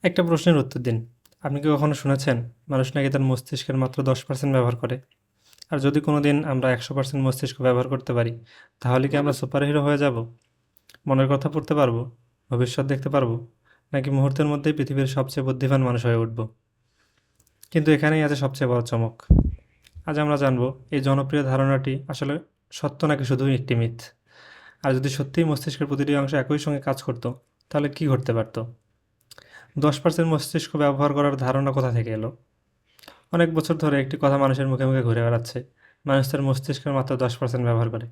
একটা প্রশ্নের উত্তর দিন। আপনি কি কখনো শুনেছেন মানুষ নাকি তার মস্তিষ্কের মাত্র 10% ব্যবহার করে? আর যদি কোনোদিন আমরা 100% মস্তিষ্ক ব্যবহার করতে পারি, তাহলে কি আমরা সুপারহিরো হয়ে যাব? মনের কথা পড়তে পারবো? ভবিষ্যৎ দেখতে পারবো? নাকি মুহূর্তের মধ্যেই পৃথিবীর সবচেয়ে বুদ্ধিমান মানুষ হয়ে উঠব? কিন্তু এখানেই আছে সবচেয়ে বড় চমক। আজ আমরা জানবো এই জনপ্রিয় ধারণাটি আসলে সত্য নাকি শুধুই একটি মিথ। আর যদি সত্যিই মস্তিষ্কের প্রতিটি অংশ একই সঙ্গে কাজ করতো, তাহলে কি ঘটতে পারতো? 10% মস্তিষ্ক ব্যবহার করার ধারণা কোথা থেকে এলো? অনেক বছর ধরে একটি কথা মানুষের মুখে মুখে ঘুরে বেড়াচ্ছে, মানুষ তার মস্তিষ্কের মাত্র 10% ব্যবহার করে।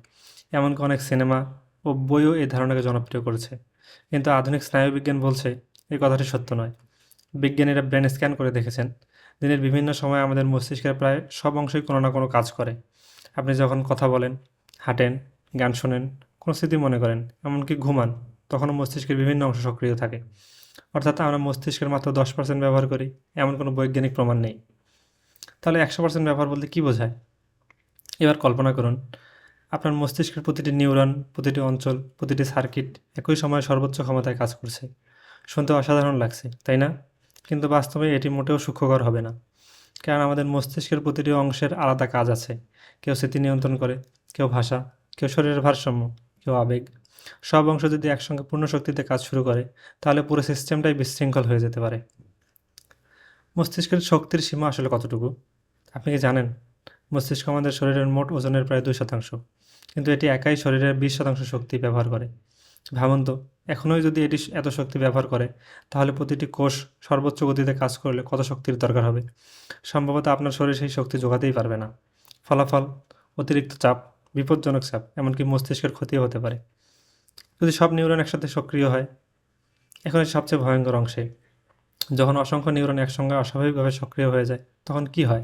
এমনকি অনেক সিনেমা ও বইও এই ধারণাকে জনপ্রিয় করেছে। কিন্তু আধুনিক স্নায়ুবিজ্ঞান বলছে এই কথাটি সত্য নয়। বিজ্ঞানীরা ব্রেন স্ক্যান করে দেখেছেন, দিনের বিভিন্ন সময়ে আমাদের মস্তিষ্কের প্রায় সব অংশই কোনো না কোনো কাজ করে। আপনি যখন কথা বলেন, হাঁটেন, গান শোনেন, কোনো স্মৃতি মনে করেন, এমনকি ঘুমান, তখনও মস্তিষ্কের বিভিন্ন অংশ সক্রিয় থাকে। অর্থাৎ আমরা মস্তিষ্কের মাত্র 10% ব্যবহার করি, এমন কোনো বৈজ্ঞানিক প্রমাণ নেই। তাহলে 100% ব্যবহার বলতে কী বোঝায়? এবার কল্পনা করুন, আপনার মস্তিষ্কের প্রতিটি নিউরন, প্রতিটি অঞ্চল, প্রতিটি সার্কিট একই সময়ে সর্বোচ্চ ক্ষমতায় কাজ করছে। শুনতে অসাধারণ লাগছে, তাই না? কিন্তু বাস্তবে এটি মোটেও সুখকর হবে না। কারণ আমাদের মস্তিষ্কের প্রতিটি অংশের আলাদা কাজ আছে। কেউ স্মৃতি নিয়ন্ত্রণ করে, কেউ ভাষা, কেউ শরীরের ভারসাম্য, কেউ আবেগ। সব অংশ যদি একসঙ্গে পূর্ণ শক্তিতে কাজ শুরু করে, তাহলে পুরো সিস্টেমটাই বিশৃঙ্খল হয়ে যেতে পারে। মস্তিষ্কের শক্তির সীমা আসলে কতটুকু? আপনি কি জানেন? মস্তিষ্ক আমাদের শরীরের মোট ওজনের প্রায় 2%, কিন্তু এটি একাই শরীরের 20% শক্তি ব্যবহার করে। ভাবুন তো, এখনই যদি এটি এত শক্তি ব্যবহার করে, তাহলে প্রতিটি কোষ সর্বোচ্চ গতিতে কাজ করলে কত শক্তির দরকার হবে? সম্ভবত আপনার শরীর সেই শক্তি জোগাতেই পারবে না। ফলাফল: অতিরিক্ত চাপ, বিপজ্জনক চাপ, এমনকি মস্তিষ্কের ক্ষতিও হতে পারে। যদি সব নিউরন একসাথে সক্রিয় হয়, এখন এর সবচেয়ে ভয়ঙ্কর অংশে, যখন অসংখ্য নিউরন একসঙ্গে অস্বাভাবিকভাবে সক্রিয় হয়ে যায়, তখন কি হয়?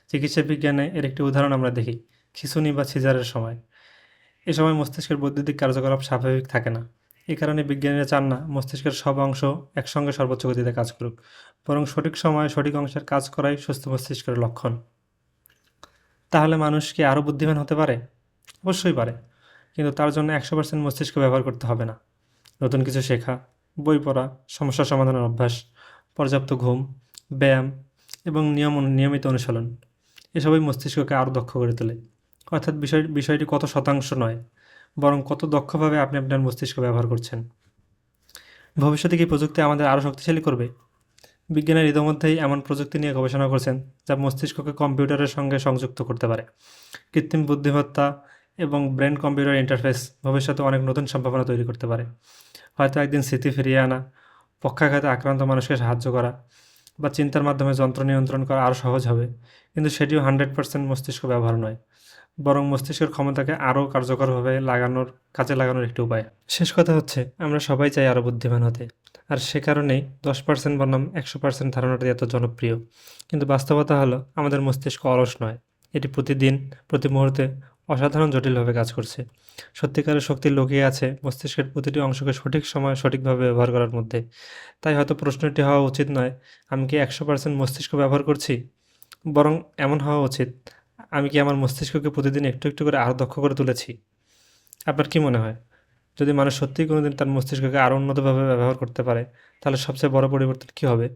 চিকিৎসা বিজ্ঞানে এর একটি উদাহরণ আমরা দেখি, খিঁচুনি বা সিজারের সময়। এ সময় মস্তিষ্কের বৈদ্যুতিক কার্যকলাপ স্বাভাবিক থাকে না। এই কারণে বিজ্ঞানীরা চান না মস্তিষ্কের সব অংশ একসঙ্গে সর্বোচ্চ গতিতে কাজ করুক, বরং সঠিক সময়ে সঠিক অংশের কাজ করাই সুস্থ মস্তিষ্কের লক্ষণ। তাহলে মানুষ কি আরও বুদ্ধিমান হতে পারে? অবশ্যই পারে, কিন্তু তার জন্য 100% মস্তিষ্ক ব্যবহার করতে হবে না। নতুন কিছু শেখা, বই পড়া, সমস্যা সমাধানের অভ্যাস, পর্যাপ্ত ঘুম, ব্যায়াম এবং নিয়মিত অনুশীলন, এসবই মস্তিষ্ককে আরও দক্ষ করে তোলে। অর্থাৎ বিষয়টি কত শতাংশ নয়, বরং কত দক্ষভাবে আপনি আপনার মস্তিষ্ক ব্যবহার করছেন। ভবিষ্যতে কি প্রযুক্তি আমাদের আরও শক্তিশালী করবে? বিজ্ঞানীরা ইতিমধ্যেই এমন প্রযুক্তি নিয়ে গবেষণা করছেন যা মস্তিষ্ককে কম্পিউটারের সঙ্গে সংযুক্ত করতে পারে। কৃত্রিম বুদ্ধিমত্তা এবং ব্রেন কম্পিউটার ইন্টারফেস ভবিষ্যতে অনেক নতুন সম্ভাবনা তৈরি করতে পারে। হয়তো একদিন স্মৃতি ফিরিয়ে আনা, পক্ষাঘাতে আক্রান্ত মানুষকে সাহায্য করা বা চিন্তার মাধ্যমে যন্ত্র নিয়ন্ত্রণ করা আরও সহজ হবে। কিন্তু সেটিও 100% মস্তিষ্ক ব্যবহার নয়, বরং মস্তিষ্কের ক্ষমতাকে আরও কার্যকরভাবে কাজে লাগানোর একটি উপায়। শেষ কথা হচ্ছে, আমরা সবাই চাই আরও বুদ্ধিমান হতে। আর সে কারণেই 10% বনাম 100% ধারণাটি এত জনপ্রিয়। কিন্তু বাস্তবতা হলো আমাদের মস্তিষ্ক অলস নয়। এটি প্রতিদিন, প্রতি মুহূর্তে অসাধারণ জটিলভাবে কাজ করছে। সত্যিকারের শক্তি লুকিয়ে আছে মস্তিষ্কের প্রতিটি অংশকে সঠিক সময়ে সঠিকভাবে ব্যবহার করার মধ্যে। তাই হয়তো প্রশ্নটি হওয়া উচিত নয়, আমি কি 100% মস্তিষ্ক ব্যবহার করছি? বরং এমন হওয়া উচিত, আমি কি আমার মস্তিষ্ককে প্রতিদিন একটু একটু করে আরও দক্ষ করে তুলেছি? আপনার কি মনে হয়, যদি মানুষ সত্যিই কোনোদিন তার মস্তিষ্ককে আরও উন্নতভাবে ব্যবহার করতে পারে, তাহলে সবচেয়ে বড় পরিবর্তন কী হবে?